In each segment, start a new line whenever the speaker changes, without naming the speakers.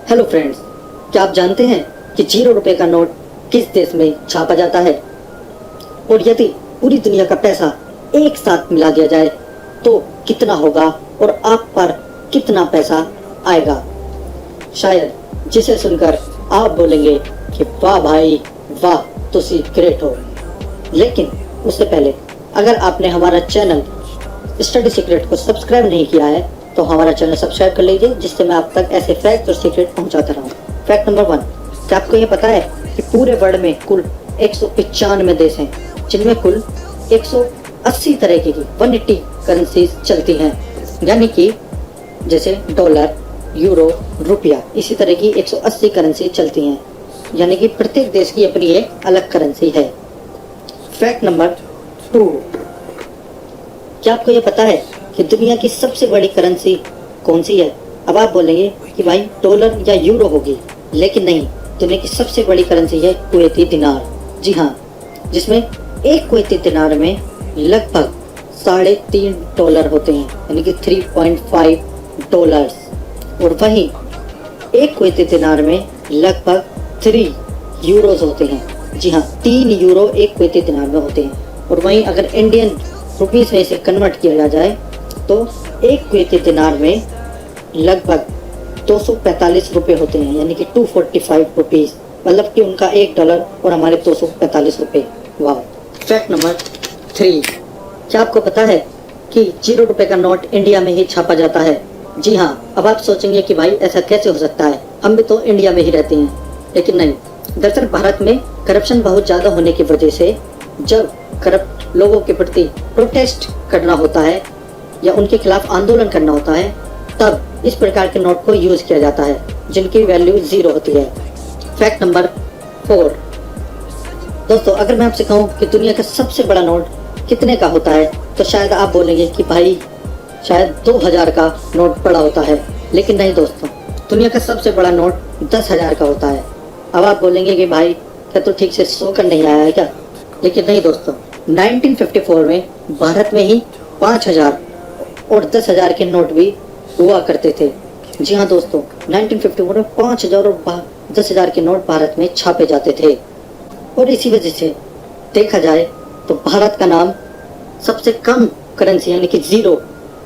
Hello friends, क्या आप जानते हैं कि 0 रुपए का नोट किस देश में छापा जाता है? और यदि पूरी दुनिया का पैसा एक साथ मिला दिया जाए तो कितना होगा और आप पर कितना पैसा आएगा? शायद जिसे सुनकर आप बोलेंगे कि वाह भाई वाह, तुसी ग्रेट हो। लेकिन उससे पहले अगर आपने हमारा चैनल स्टडी सीक्रेट को सब्सक्राइब नहीं किया है तो हमारा चैनल सब्सक्राइब कर लीजिए, जिससे मैं आप तक ऐसे फैक्ट और सीक्रेट पहुंचाता रहूं। फैक्ट नंबर 1, क्या आपको ये पता है कि पूरे वर्ल्ड में कुल 195 देश हैं, जिनमें कुल 180 तरह की 180 करेंसीज चलती हैं, यानी कि जैसे डॉलर, यूरो, रुपया, इसी तरह की 180 करेंसी चलती हैं, यानी कि प्रत्येक देश की अपनी एक अलग करेंसी है। फैक्ट नंबर 2, क्या आपको ये पता है कि दुनिया की सबसे बड़ी करेंसी कौन सी है? अब आप बोलेंगे कि भाई डॉलर या यूरो होगी, लेकिन नहीं, दुनिया की सबसे बड़ी करेंसी है कुवैती दिनार। जी हाँ, जिसमें एक कुवैती दिनार में लगभग $3.5 होते हैं, यानी कि 3.5 डॉलर्स। और वहीं एक कुवैती दिनार में लगभग 3 यूरोज होते हैं। जी हाँ, 3 यूरो एक कुवैती दिनार में होते हैं। और वहीं अगर इंडियन रुपीस में इसे कन्वर्ट किया जाए तो एक कुवैती दिनार में लगभग 245 रुपये होते हैं, यानी कि 245 रुपीज़, मतलब कि उनका $1 और हमारे 245 रुपये। वाह। फैक्ट नंबर 3, क्या आपको पता है कि 0 रुपए का नोट इंडिया में ही छापा जाता है? जी हाँ। अब आप सोचेंगे कि भाई ऐसा कैसे हो सकता है, हम भी तो इंडिया में ही रहते हैं। लेकिन नहीं, दरअसल भारत में करप्शन बहुत ज़्यादा होने की वजह से जब करप्ट लोगों के प्रति प्रोटेस्ट करना होता है या उनके खिलाफ आंदोलन करना होता है, तब इस प्रकार के नोट को यूज किया जाता है, जिनकी वैल्यू 0 होती है। फैक्ट नंबर 4, दोस्तों अगर मैं आपसे कहूँ कि दुनिया का सबसे बड़ा नोट कितने का होता है तो शायद आप बोलेंगे कि भाई शायद 2000 का नोट बड़ा होता है। लेकिन नहीं दोस्तों, दुनिया का सबसे बड़ा नोट 10,000 का होता है। अब आप बोलेंगे कि भाई क्या तो ठीक से सोकर नहीं आया है क्या? लेकिन नहीं दोस्तों, 1954 में भारत में ही 5,000 और 10,000 के नोट भी हुआ करते थे। जी हाँ दोस्तों, 1954 में 5,000 और 10,000 के नोट भारत में छापे जाते थे। और इसी वजह से देखा जाए तो भारत का नाम सबसे कम करेंसी यानी कि 0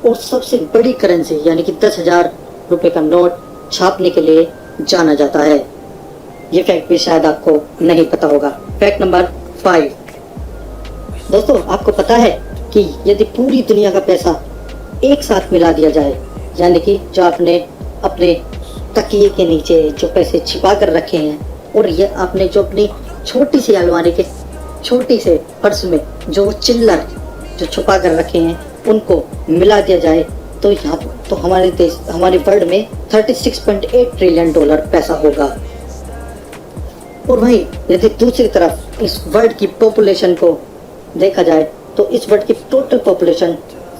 और सबसे बड़ी करेंसी यानी कि 10,000 रुपये का नोट छापने के लिए जाना जाता है। ये फैक्ट भी शायद आपको नहीं पता होगा। फैक्ट नंबर 5, दोस्तों आपको पता है कि यदि पूरी दुनिया का पैसा एक साथ मिला दिया जाए, यानी कि जो आपने अपने तकिए के नीचे जो पैसे छिपा कर रखे हैं और ये आपने जो अपनी छोटी सी अलमारी के छोटी से पर्स में जो चिल्लर जो छुपा कर रखे हैं उनको मिला दिया जाए तो यहाँ तो हमारे वर्ल्ड में $36.8 ट्रिलियन पैसा होगा। और वहीं यदि दूसरी तरफ इस वर्ल्ड की पॉपुलेशन को देखा जाए तो इस वर्ल्ड की टोटल पॉपुलेशन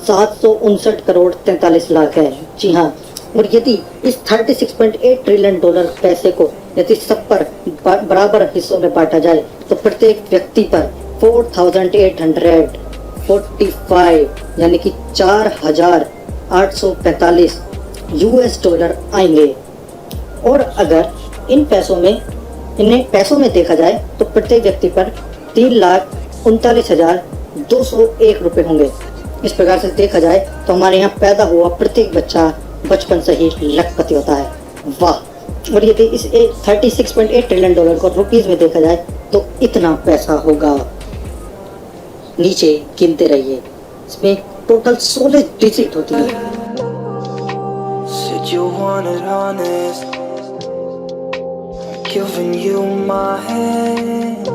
759 करोड़ 43 लाख है। जी हाँ, और यदि इस $36.8 ट्रिलियन पैसे को यदि सब पर बराबर हिस्सों में बांटा जाए तो प्रत्येक व्यक्ति पर 4,845 यानी कि 4,845 $US आएंगे। और अगर इन्हें पैसों में देखा जाए तो प्रत्येक व्यक्ति पर 3,39,201 रुपये होंगे। इस प्रकार से देखा जाए तो हमारे यहाँ पैदा हुआ प्रत्येक बच्चा बचपन से ही लखपति होता है। वाह। और यदि इस 36.8 ट्रिलियन को रुपीस में देखा जाए तो इतना पैसा होगा। नीचे गिनते रहिए, इसमें टोटल 16 डिजिट होती है।
Giving you my hand